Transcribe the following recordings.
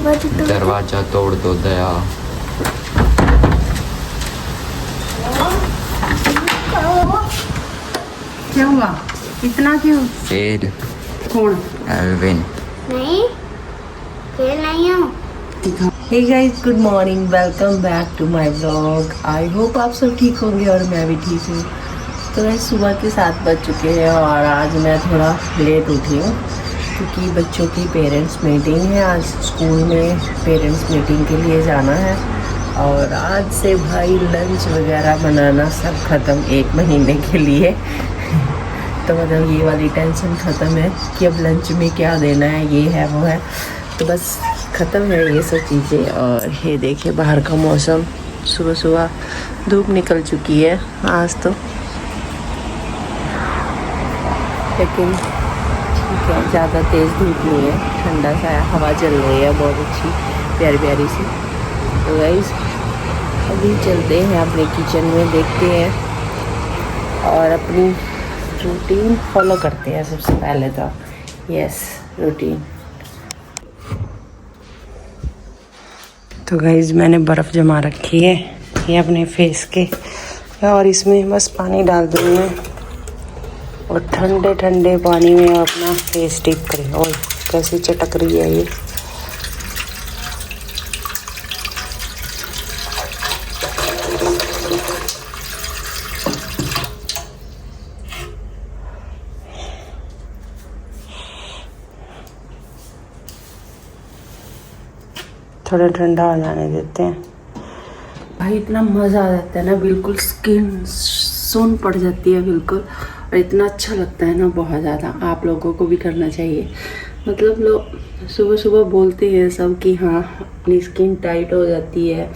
दरवाजा तोड़ दो दया। क्या हुआ इतना क्यों? फेल। कौन? एल्विन। नहीं खेल नहीं हूँ। Hey guys, good morning, welcome back to my vlog. I hope आप सब ठीक होंगे और मैं भी ठीक हूँ। तो गाइस सुबह के 7 बज चुके हैं और आज मैं थोड़ा लेट उठी हूँ क्योंकि बच्चों की पेरेंट्स मीटिंग है। आज स्कूल में पेरेंट्स मीटिंग के लिए जाना है और आज से भाई लंच वगैरह बनाना सब ख़त्म 1 महीने के लिए। तो मतलब ये वाली टेंशन ख़त्म है कि अब लंच में क्या देना है, ये है वो है, तो बस ख़त्म है ये सब चीज़ें। और ये देखिए बाहर का मौसम, सुबह सुबह धूप निकल चुकी है आज तो, लेकिन ठीक है, ज़्यादा तेज़ धूप नहीं है, ठंडा सा है, हवा चल रही है बहुत अच्छी प्यारी प्यारी सी। तो गाइस अभी चलते हैं अपने किचन में, देखते हैं और अपनी रूटीन फॉलो करते हैं सबसे पहले तो। Yes, routine. तो गाइस मैंने बर्फ़ जमा रखी है ये अपने फेस के, और इसमें बस पानी डाल दूँगी मैं और ठंडे ठंडे पानी में अपना फेस डिप करें। और कैसी चटक रही है ये। थोड़ा ठंडा हो जाने देते हैं। भाई इतना मज़ा आ जाता है ना, बिल्कुल स्किन सुन पड़ जाती है बिल्कुल, और इतना अच्छा लगता है ना बहुत ज़्यादा। आप लोगों को भी करना चाहिए। मतलब लोग सुबह सुबह बोलते हैं सब कि हाँ अपनी स्किन टाइट हो जाती है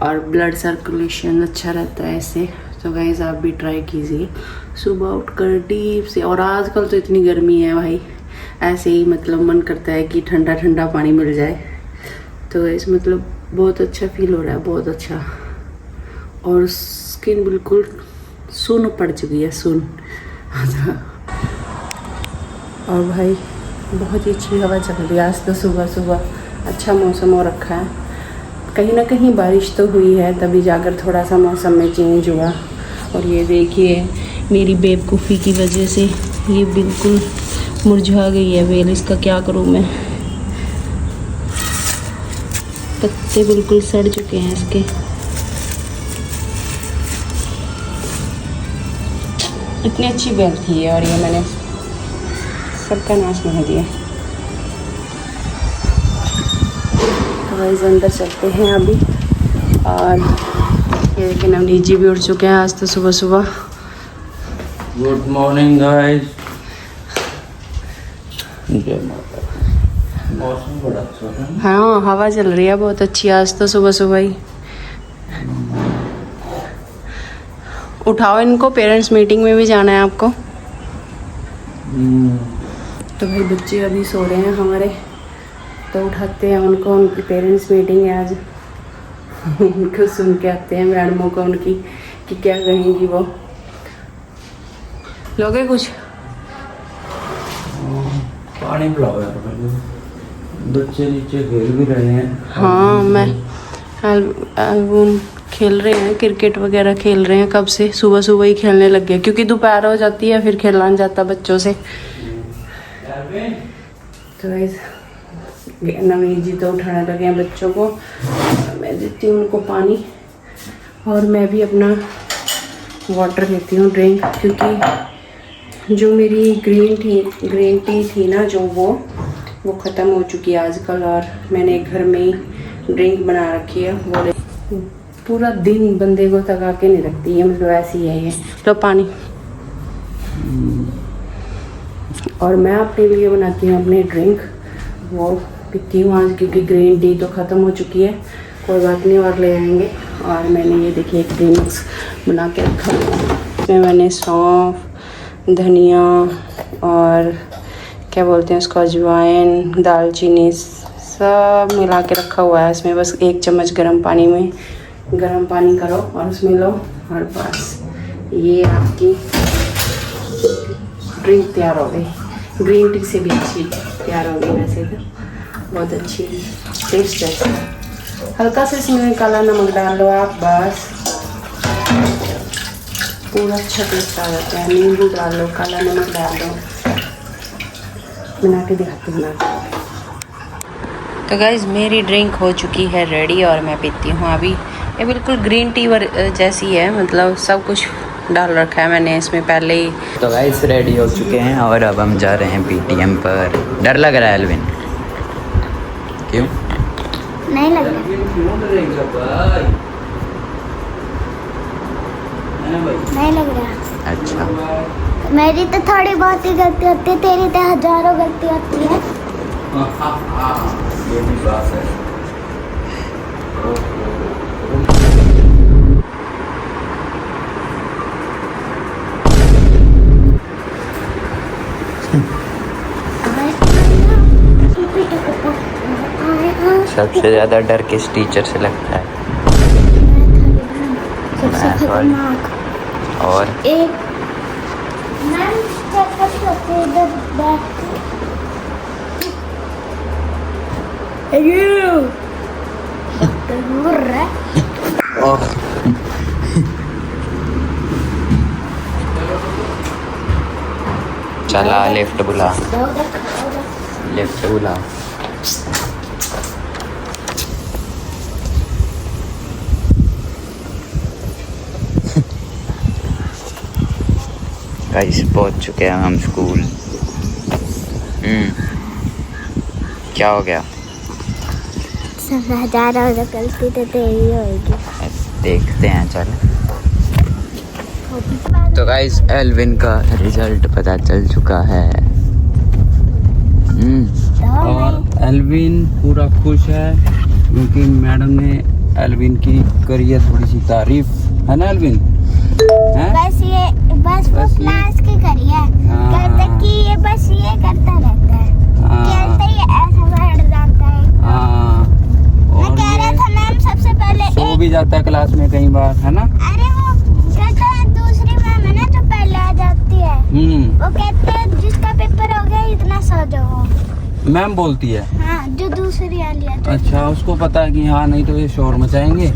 और ब्लड सर्कुलेशन अच्छा रहता है इससे। तो गाइस आप भी ट्राई कीजिए सुबह उठकर डीप से। और आजकल तो इतनी गर्मी है भाई, ऐसे ही मतलब मन करता है कि ठंडा ठंडा पानी मिल जाए। तो गाइस मतलब बहुत अच्छा फील हो रहा है, बहुत अच्छा। और स्किन बिल्कुल सुन पड़ चुकी है, सुन। और भाई बहुत ही अच्छी हवा चल रही है आज तो, सुबह सुबह अच्छा मौसम हो रखा है। कहीं ना कहीं बारिश तो हुई है, तभी जाकर थोड़ा सा मौसम में चेंज हुआ। और ये देखिए मेरी बेवकूफ़ी की वजह से ये बिल्कुल मुरझा गई है बेल, इसका क्या करूँ मैं। पत्ते बिल्कुल सड़ चुके हैं इसके। इतनी अच्छी बेल थी ये, और ये मैंने सबका नाश बना दिया। तो गाइस अंदर चलते हैं अभी। और ये देखिए नवनीत जी भी उठ चुके हैं आज तो सुबह सुबह। Good morning guys. मौसम बड़ा अच्छा है। हाँ हवा चल रही है बहुत अच्छी आज तो सुबह सुबह ही। उठाओ इनको, पेरेंट्स मीटिंग में भी जाना है आपको। तो भाई बच्चे अभी सो रहे हैं हमारे, तो उठाते हैं उनको, उनकी पेरेंट्स मीटिंग है आज। उनको सुन के आते हैं मैडमों को उनकी कि क्या कहेंगी वो। लोगे कुछ पानी पिलाओ यार, बच्चे नीचे खेल भी रहे हैं। हाँ मैं अल्बुन खेल रहे हैं, क्रिकेट वगैरह खेल रहे हैं कब से, सुबह सुबह ही खेलने लग गए क्योंकि दोपहर हो जाती है फिर खेलना नहीं जाता बच्चों से। तो गाइस नवनीत जी तो उठाने लगे हैं बच्चों को, मैं देती हूँ उनको पानी और मैं भी अपना वाटर लेती हूँ ड्रिंक, क्योंकि जो मेरी ग्रीन टी थी ना जो वो ख़त्म हो चुकी है आजकल। और मैंने घर में ही ड्रिंक बना रखी है, वो पूरा दिन बंदे को थका के नहीं रखती है, मतलब ऐसी है ये। लो पानी। और मैं अपने लिए बनाती हूँ अपनी ड्रिंक, वो पीती हूँ आज क्योंकि ग्रीन टी तो ख़त्म हो चुकी है। कोई बात नहीं और ले आएंगे। और मैंने ये देखिए एक ड्रिंक्स बना के रखा है, इसमें मैंने सौंफ, धनिया और क्या बोलते हैं उसको, अजवाइन, दालचीनी सब मिला के रखा हुआ है। इसमें बस 1 चम्मच गर्म पानी करो और उसमें लो, और बस ये आपकी ड्रिंक तैयार हो गई। ग्रीन टी से भी अच्छी तैयार हो गई, वैसे तो बहुत अच्छी। टेस्ट जैसा। हल्का सा इसमें काला नमक डाल लो आप, बस पूरा अच्छा टेस्ट आ जाता है। नींबू डाल लो, काला नमक डाल दो। बना के दिखाती हूँ मैं। तो गाइज़ मेरी ड्रिंक हो चुकी है रेडी और मैं पीती हूँ अभी। ये बिल्कुल ग्रीन टी जैसी है, मतलब सब कुछ डाल रखा है मैंने इसमें पहले ही। तो गाइस रेडी हो चुके हैं और अब हम जा रहे हैं पीटीएम पर। डर लग रहा है एल्विन? क्यों? नहीं लग रहा। नहीं लग रहा। अच्छा, मेरी तो थोड़ी बहुत ही गलती होती है, तेरी तो हजारों गलती होती है। ये भी बात है। सबसे ज़्यादा डर किस टीचर से लगता है? सबसे खतरनाक और एक मैम चेकअप करते हैं इधर बैठ के दूर है। चला लिफ्ट बुला, लिफ्ट बुला। गाइस पहुंच चुके हैं हम स्कूल। क्या हो गया? सब हजारों गलती तो तेरी होगी। देखते हैं, चल। तो गाइस एल्विन का रिजल्ट पता चल चुका है। और एल्विन पूरा खुश है क्योंकि मैडम ने एल्विन की करी है थोड़ी सी तारीफ, है ना एल्विन? बस वो क्लास की करी है, कहते कि ये बस ये करता रहता है, कहते ही ऐसा बैठ जाता है। मैं कह रहा था मैम सबसे पहले सो भी जाता है क्लास में कई बार, है ना? अरे वो कहता है दूसरी मैम है ना जो पहले आ जाती है, वो कहते हैं जिसका पेपर हो गया इतना सो जाओ। मैम बोलती है? हाँ, जो दूसरी वाली है। अच्छा, उसको पता है कि हाँ नहीं तो ये शोर मचाएंगे,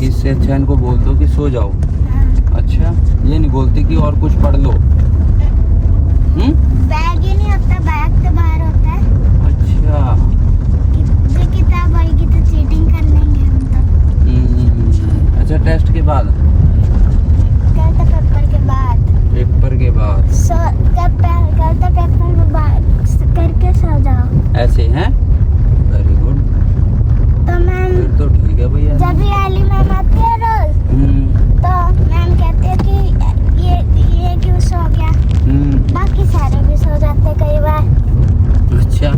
इससे अच्छा इनको बोल दो कि सो जाओ। अच्छा, ये नहीं बोलती कि और कुछ पढ़ लो? बैग ही नहीं होता, बैग तो बाहर होता है। अच्छा, जो किताब आएगी तो चीटिंग कर लेंगे हम तो। अच्छा, टेस्ट के बाद? कहता पेपर के बाद। पेपर के बाद? कहता पेपर के बाद करके सो जाओ। ऐसे हैं? Very good. तो मैम तो ठीक है भैया। जब भी आली मैम आती है रोज, तो मैम कहते हैं कि ये क्यों सो गया, बाकी सारे भी सो जाते कई बार। अच्छा,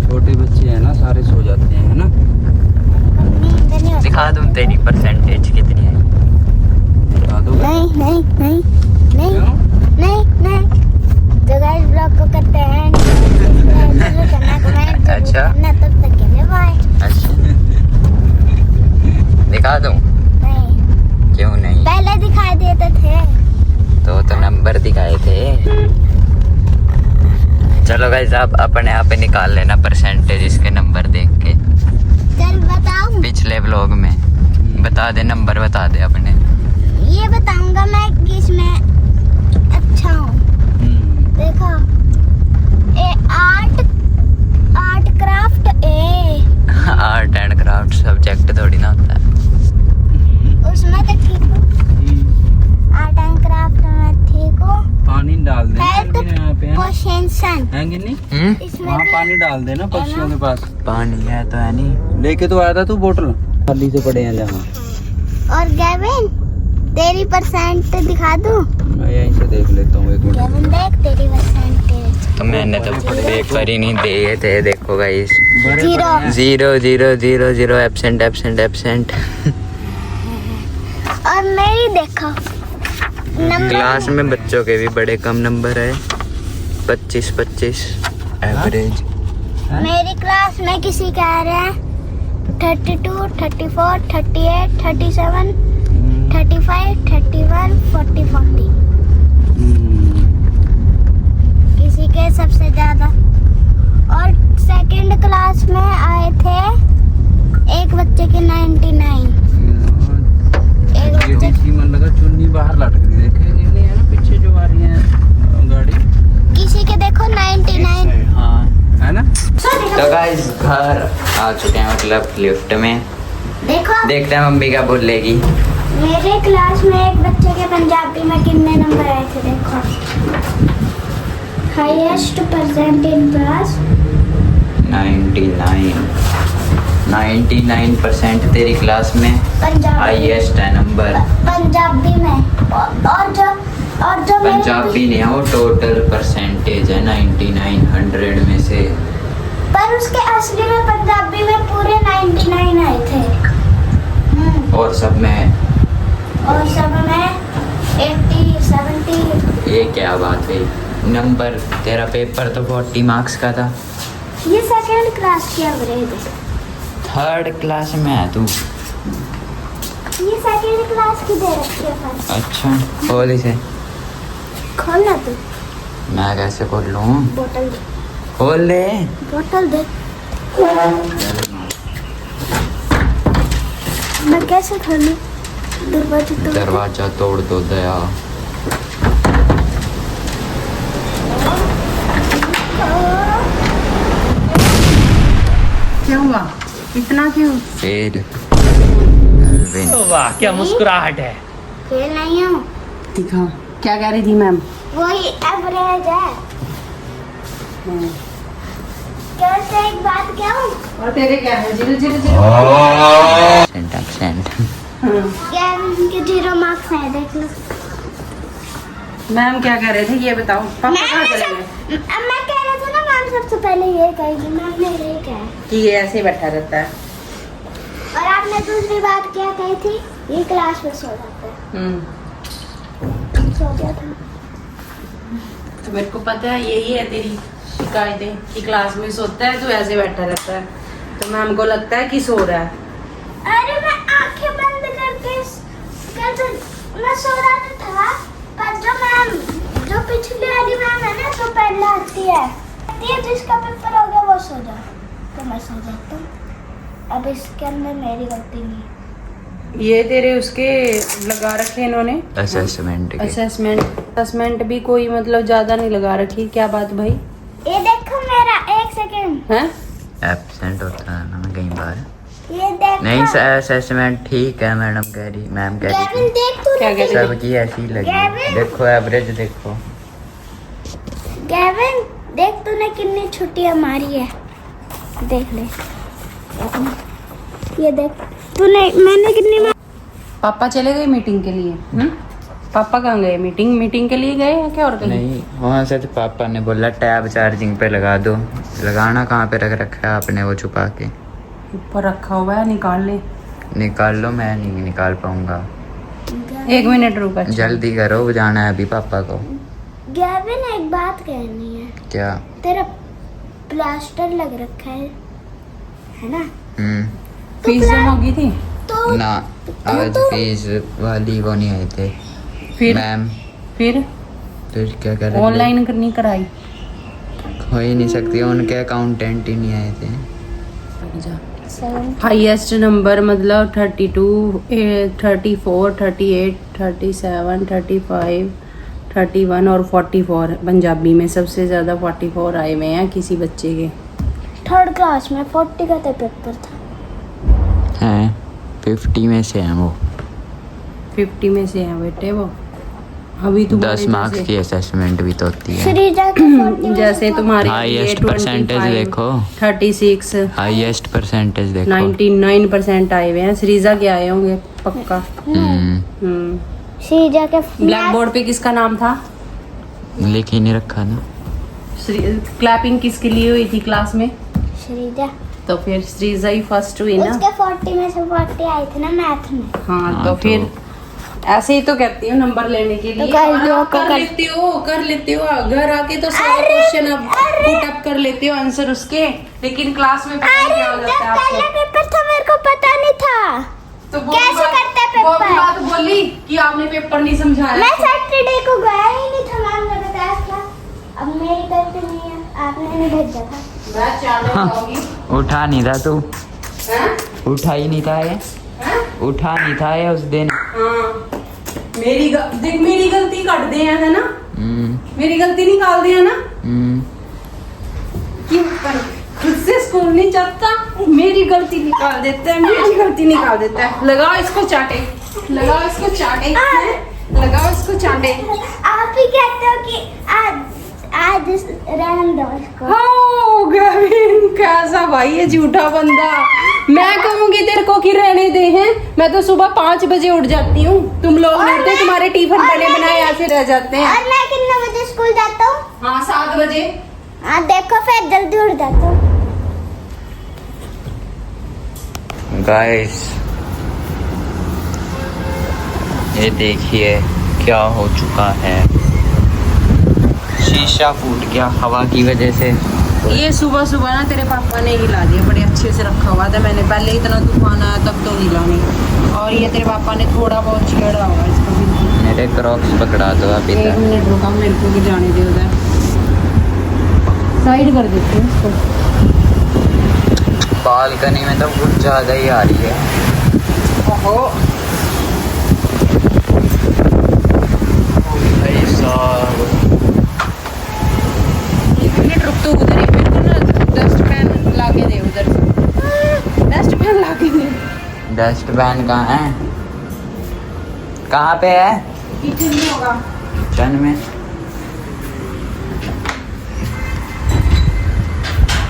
छोटे बच्चे हैं ना, सारे सो जाते हैं, है ना? नींद नहीं होती। दिखा दूं तेरी परसेंटेज कितनी है? दिखा दो। नहीं नहीं नहीं नहीं नहीं नहीं। तो गाइस ब्लॉग को करते हैं करना कमेंट अच्छा। करना, तब तक के लिए बाय। अच्छा, दिखा दूं? नहीं, क्यों नहीं? पहले दिखाई देते थे तो नंबर दिखाए थे। चलो गाइस आप अपने आप ही निकाल लेना परसेंटेज इसके नंबर देख के। चल बताऊं? पिछले व्लॉग में बता दे, नंबर बता दे अपने। ये बताऊंगा मैं किस में अच्छा हूँ। देखो, art craft A. Art and craft subject थोड़ी ना होता है। उसमें तो ठीक हूँ, आर्ट एंड क्राफ्ट में ठीक हूँ। पानी डाल दे हेल्थ यहाँ पे, है पोषण है कि नहीं? इसमें वहाँ भी पानी डाल देना पक्षियों के पास। पानी है तो है नहीं। लेके तो आया था तू बोतल, खाली से पड़े हैं जहाँ। और गैविन तेरी परसेंट दिखा दूँ? मैं यहीं से देख लेता हूँ एक मिनट। गैविन देख तेरी परसेंटेज। तो मैंने तो पेपर ही नहीं दिए थे, देखो guys. Zero. 0 0 0 0 absent absent absent. और मेरी देखो नंबर। क्लास में बच्चों के भी बड़े कम नंबर है, 25 एवरेज। मेरी क्लास में किसी का आ रहा है 32, 34, 38, 37, 35, 31, 40, 40। किसी के सबसे ज्यादा और सेकंड क्लास में आए थे एक बच्चे के 99। एक ये बच्चे भी मन लगा चुन्नी बाहर लटक रही देखे नहीं है ना पीछे जो आ रही है गाड़ी किसी के देखो 99। हाँ है ना। तो गाइस घर आ चुके हैं, मतलब लिफ्ट में। देखो देखते हैं मम्मी क्या बोलेगी। मेरे क्लास में एक बच्चे के पंजाबी में कितने नंबर आए थे देखो। हाईएस्ट परसेंट इन क्लास 99% तेरी क्लास में पंजाबी हाईएस्ट है नंबर। पंजाबी में और जो मेरे पंजाबी नहीं है वो, टोटल परसेंटेज है 99 100 में से। पर उसके असली में पंजाबी में पूरे 99 आए थे। और सब में और सब में 80 70। ये क्या बात है, नंबर तेरा पेपर तो 40 मार्क्स का था। ये सेकंड क्लास की एवरेज है। थर्ड क्लास में है तू। ये सेकंड क्लास की दे रखी है फर्स्ट। अच्छा खोल इसे। खोलना तू। मैं कैसे खोल लूँ? बोतल दे। खोल दे। बोतल दे। मैं कैसे खोलूं? दरवाजा तोड़। दरवाजा तोड़ दो दया। क्या हुआ इतना क्यों? फिर वाह क्या मुस्कुराहट है। फेल नहीं हूँ। दिखा क्या कह रही थी मैम? वही एवरेज है। कैसे एक बात क्या हूँ? और तेरे क्या है? 0 0 0। गेविन के 0 मार्क्स हैं देख लो। मैम क्या कह रहे थे ये बताओ। पापा कहाँ चले गए? अब मैं कह रहा था ना मैम सबसे पहले ये कहेगी। मैम ने ये कहा कि ये ऐसे ही बैठा रहता है। और आपने दूसरी बात क्या कही थी? ये क्लास में सो जाता है। सो गया था। तो मेरे को पता है यही है तेरी शिकायतें कि क्लास में सोता है तो ऐसे बैठा रहता है, तो मैम को लगता है कि सो रहा है। अरे मैं आंखें बंद करके मैं सो रहा था। पर जो पिछली वाली मैम है ना तो पहले आती है जिसका पेपर हो गया वो सो जा, तो मैं सो जाता हूँ। अब इसके अंदर मेरी गलती नहीं है। ये तेरे उसके लगा रखे इन्होंने असेसमेंट भी कोई मतलब ज्यादा नहीं लगा रखी। क्या बात भाई? ये देखो मेरा 1 सेकंड हैं? एब्सेंट होता है ना कई बार। ये देखो। नहीं असेसमेंट ठीक है, मैडम कह रही, मैम कह गेविन रही देख तू क्या कह रही? सबकी ऐसी लगी। गेविन। देखो एवरेज देखो। गेविन देख तूने कितनी छुट्टियां मारी है। देख ले ये देख तूने मैंने कितनी पापा चले गए मीटिंग के लिए? पापा कहाँ गए? मीटिंग के लिए गए या क्या और कहीं? नहीं वहाँ से तो पापा ने बोला टैब चार्जिंग पे लगा दो। लगाना कहाँ पे रख रखा है आपने? वो छुपा के ऊपर रखा हुआ है, निकाल ले। निकाल लो, मैं नहीं निकाल पाऊंगा। 1 मिनट रुका। जल्दी करो, जाना है अभी पापा को। गेविन एक बात कहनी है। क्या? तेरा प्लास्टर लग रखा है ना? फीस जमा होगी थी तो ना आज फीस वाली वो नहीं आए थे फिर मैम। फिर क्या कर रहे थे? ऑनलाइन करनी कराई हो ही नहीं सकती, उनके अकाउंटेंट ही नहीं आए थे। हाईएस्ट नंबर मतलब 32 34 38 37 35 31 और 44 पंजाबी में सबसे ज़्यादा 44 आए हुए हैं किसी बच्चे के। 3rd क्लास में 40 का तो पेपर था। हैं 50 में से हैं वो। 50 में से हैं बेटे वो। अभी 10 मार्क्स की असेसमेंट भी तो होती है। श्रीजा के 40 जैसे तुम्हारे हाईएस्ट परसेंटेज देखो। 36 हाईएस्ट परसेंटेज देखो। 99% आए हुए हैं। श्रीजा के आए होंगे पक्का। श्रीजा के ब्लैक बोर्ड पे किसका नाम था? लिख ही नहीं रखा ना। क्लैपिंग किसके लिए हुई थी क्लास में? श्रीजा। तो फिर श्रीजा ही फर्स्ट हुई ना। उसके 40 में से 40 आए थे ना मैथ में। हाँ तो फिर ऐसे ही तो कहती हूँ नंबर लेने के लिए। तो कर लेते हो घर आके तो सारे क्वेश्चन अब पुट अप कर लेते हो आंसर उसके, लेकिन क्लास में पता नहीं क्या हो जाता है पहला आपको। पेपर था मेरे को पता नहीं था। तो कैसे करते हैं वो पेपर? बात बोली कि आपने पेपर नहीं समझाया। मैं सैटरडे को गया ही नहीं था मैम का टेस्ट था। अब मेरी गलती नहीं है, आपने नहीं भेजा था। मैं चावल हाँ। खाऊंगी। उठा नहीं था तू, हैं? उठा ही नहीं था ये, हैं? उठा नहीं था ये उस दिन। हाँ, देख मेरी गलती काट दे है ना, मेरी गलती निकाल दिया ना। क्यों पर खुद से स्कूल नहीं जाता, मेरी गलती निकाल देता है, मेरी गलती निकाल देता है। लगाओ इसको चाटे, लगाओ इसको चाटे, लगाओ इसको चाटे। आप ही कहते हो कि आज रहने दो इसको। हो गविन, कैसा भाई ये झूठा बंदा। मैं कहूंगी तेरे को कि रहने दे हैं, मैं तो सुबह 5 बजे उठ जाती हूँ, तुम लोग नहीं उठते, तुम्हारे टिफिन बने बनाए ऐसे रह जाते हैं। और मैं कितने बजे स्कूल जाता हूँ? हाँ 7 बजे। हाँ देखो फिर जल्दी उठ जाता हूँ। गाइस ये देखिए क्या हो चुका है, शीशा फूट गया हवा की वजह से। ये सुबह सुबह ना तेरे पापा ने हिला दिया, बड़े अच्छे से रखा हुआ था मैंने, पहले इतना तूफान आया तब तो हिला नहीं, और ये तेरे पापा ने थोड़ा बहुत छेड़ा होगा इसको भी। मेरे क्रॉक्स पकड़ा दो अभी 1 तक। मिनट रुका, मेरे को भी जाने दे उधर, साइड कर देती हूँ इसको। बालकनी में तो कुछ ज़्यादा ही आ रही है। ओहो भाई साहब, 1 मिनट रुक, तो उधर ही मेरे को ना डस्टबिन ला के दे, उधर डस्टबिन ला के दे। डस्टबिन कहाँ है, कहाँ पे है? किचन में होगा। किचन में।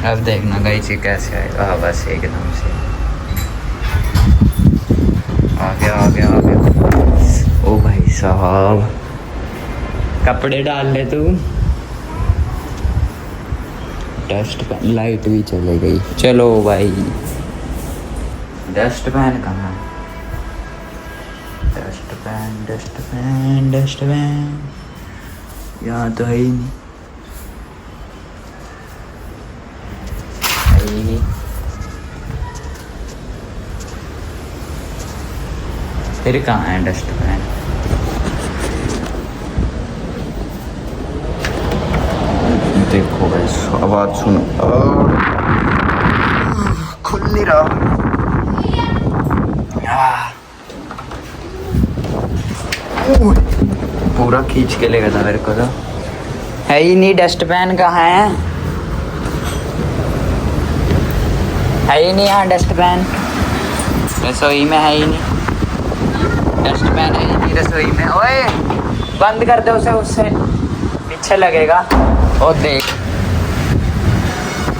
अब देखना गाइस ये कैसे आएगा हवा से एकदम से। आ गया आ गया आ गया। ओ भाई साहब, कपड़े डाल ले तू। डस्टबिन, लाइट भी चले गई। चलो भाई, डस्टबिन कहाँ है? डस्टबिन डस्टबिन डस्टबिन, यहाँ तो है ही नहीं। फिर कहाँ है डस्टबिन? देखो बस आवाज सुनो, खुल नहीं रहा। पूरा खींच के लेगा था मेरे को तो। है ही नहीं, डस्टबिन कहाँ है? है ही नहीं यहाँ डस्टबिन, रसोई में है ही नहीं डस्टबिन, है ही नहीं रसोई में। ओए बंद कर दे उसे, उससे पीछे लगेगा। ओ देख,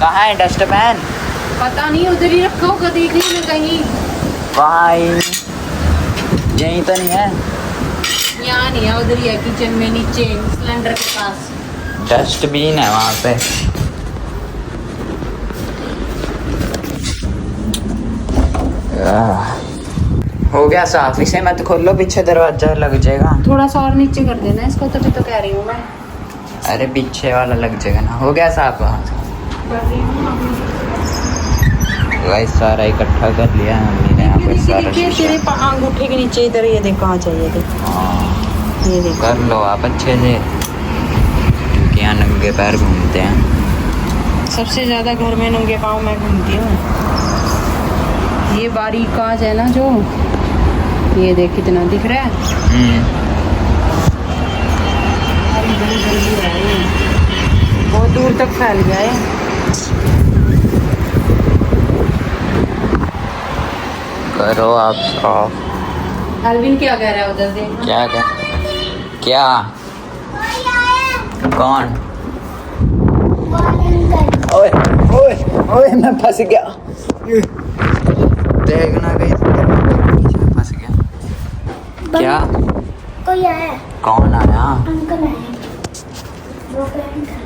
कहाँ है डस्टबिन? पता नहीं, उधर ही रखा होगा, देख ली कहीं। वहाँ ही यहीं तो नहीं है। यहाँ नहीं है, उधर ही है, किचन में नीचे सिलेंडर के पास। डस्टबिन है वहाँ पे। हो गया साफ, इसे मत खोलो, पीछे दरवाजा लग जाएगा। थोड़ा सा और नीचे कर देना इसको, तभी तो कह रही हूँ मैं। अरे पीछे वाला लग जाएगा ना। हो गया साफ वहाँ से। गाइस सारा इकट्ठा कर लिया हमने ने यहाँ पे सारा शीशा। तेरे अंगूठे के नीचे इधर ये देख, कहाँ चाहिए देख, हाँ ये देख। कर लो आप अच्छे से, क्योंकि यहाँ नंगे पैर घूमते हैं। सबसे ज़्यादा घर में नंगे पाँव मैं घूमती हूँ। ये बारीक कांच है ना जो, ये देख कितना दिख रहा है। बहुत दूर तक फैल गया है। करो आप साफ। अरविंद क्या कह रहा है उधर देखना। क्या क्या क्या? कौन? ओए ओए ओए, मैं फंस गया। देखना गई, फंस गया। क्या? कोई आया? कौन आया? अंकल आए। वो पेंट कर।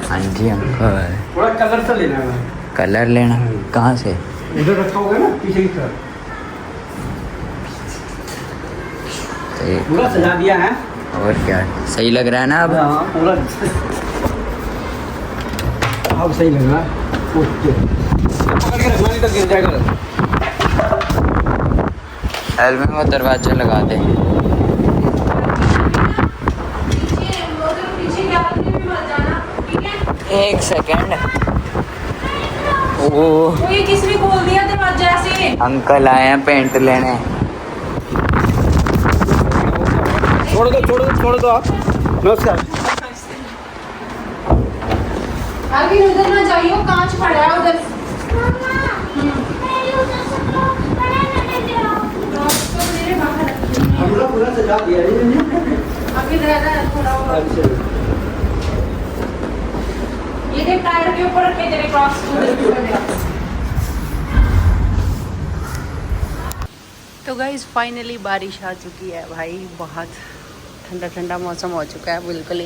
हाँ जी अंकल। थोड़ा कलर सा लेना है। कलर लेना? कहाँ से? उधर रखा होगा ना पीछे की तरफ, पूरा सजा दिया है। और क्या, सही लग रहा है ना अब? हाँ पूरा अब सही लग रहा है। ओके, पकड़ के रखना नहीं तो गिर जाएगा। एल्बम में दरवाजा लगा दे। एक सेकंड। ओ ये किसने खोल दिया दरवाजा से? अंकल आए हैं पेंट लेने। छोड़ दो आप। नमस्कार। अभी उधर ना जाइयो, कांच पड़ा है उधर। मम्मा मेरी उधर से बनाने दे आओ। तो मेरे बाहर रखिए। हम पूरा सजा दिया है। अभी रह रहा है थोड़ा और। अच्छा। ये देख टायर के ऊपर रखे तेरे क्रॉस को। तो गाइस फाइनली बारिश आ चुकी है भाई, बहुत ठंडा ठंडा मौसम हो चुका है बिल्कुल ही।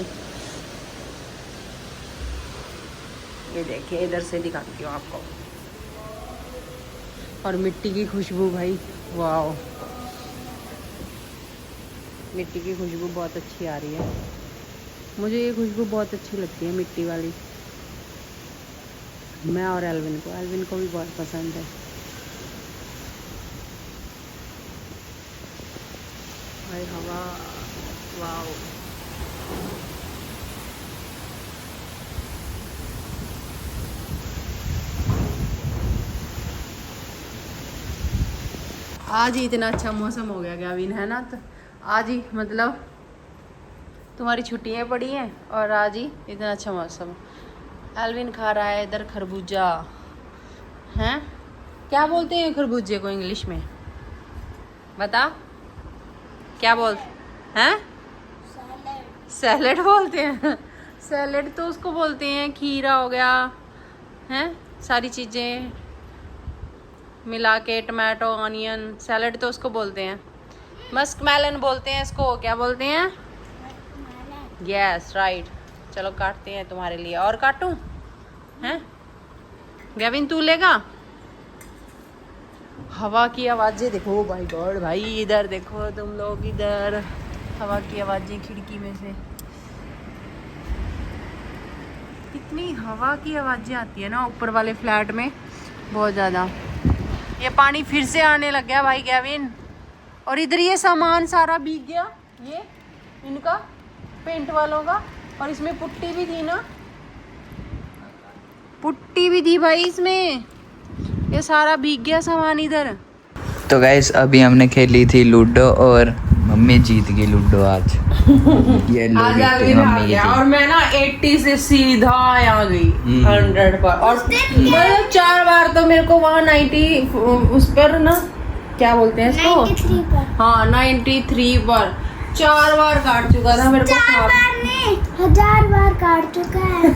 ये देखिए इधर से दिखाती हूँ आपको, और मिट्टी की खुशबू भाई, वाह मिट्टी की खुशबू बहुत अच्छी आ रही है। मुझे ये खुशबू बहुत अच्छी लगती है मिट्टी वाली। मैं और एल्विन को भी बहुत पसंद है। भाई हवा, वाह आज ही इतना अच्छा मौसम हो गया गाविन, है ना? तो आज ही मतलब तुम्हारी छुट्टियां पड़ी हैं और आज ही इतना अच्छा मौसम। एल्विन खा रहा है इधर खरबूजा, हैं? क्या बोलते हैं खरबूजे को इंग्लिश में? बता क्या बोलते हैं? सैलेड बोलते हैं। सैलेड तो उसको बोलते हैं, खीरा हो गया, हैं? सारी चीज़ें मिला के, टमाटो ऑनियन, सैलेड तो उसको बोलते हैं। मस्क मेलन बोलते हैं इसको, क्या बोलते हैं? Yes right. चलो काटते हैं तुम्हारे लिए, और काटूं? हैं गैविन तू लेगा? हवा की आवाज़ें देखो, भाई गॉड भाई, इधर देखो तुम लोग, इधर हवा की आवाज़ें खिड़की में से, कितनी हवा की आवाज़ें आती है ना ऊपर वाले फ्लैट में, बहुत ज़्यादा। ये पानी फिर से आने लग गया भाई गैविन, और इधर ये सामान सारा भीग गया, ये इनका पेंट वालों का, और इसमें पुट्टी भी थी ना, पुट्टी भी थी भाई इसमें, ये सारा भीग गया सामान इधर। तो गाइस अभी हमने खेली थी लूडो और मम्मी जीत गई लूडो आज। ये आज एल्विन आ गया और मैं ना 80 से सीधा आ गई 100 पर, और मतलब 4 बार तो मेरे को वहाँ 90 उस पर ना, क्या बोलते हैं इसको? 93 पर। हाँ 93 पर 4 बार काट चुका था मेरे को। 4 बार नहीं, 1000 बार काट चुका है।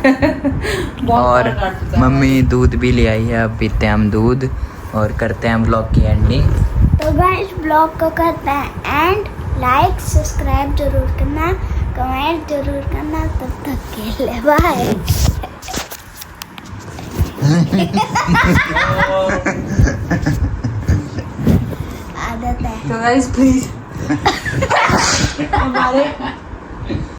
बहुत और बार काट चुका है। मम्मी दूध भी ले आई है, अब पीते हैं हम दूध और करते हैं ब्लॉग की एंडिंग। तो गाइस ब्लॉग को करते हैं एंड, लाइक सब्सक्राइब जरूर करना, कमेंट जरूर करना। तब तक के लिए बाय। आदत है। तो गाइस प्लीज हमारे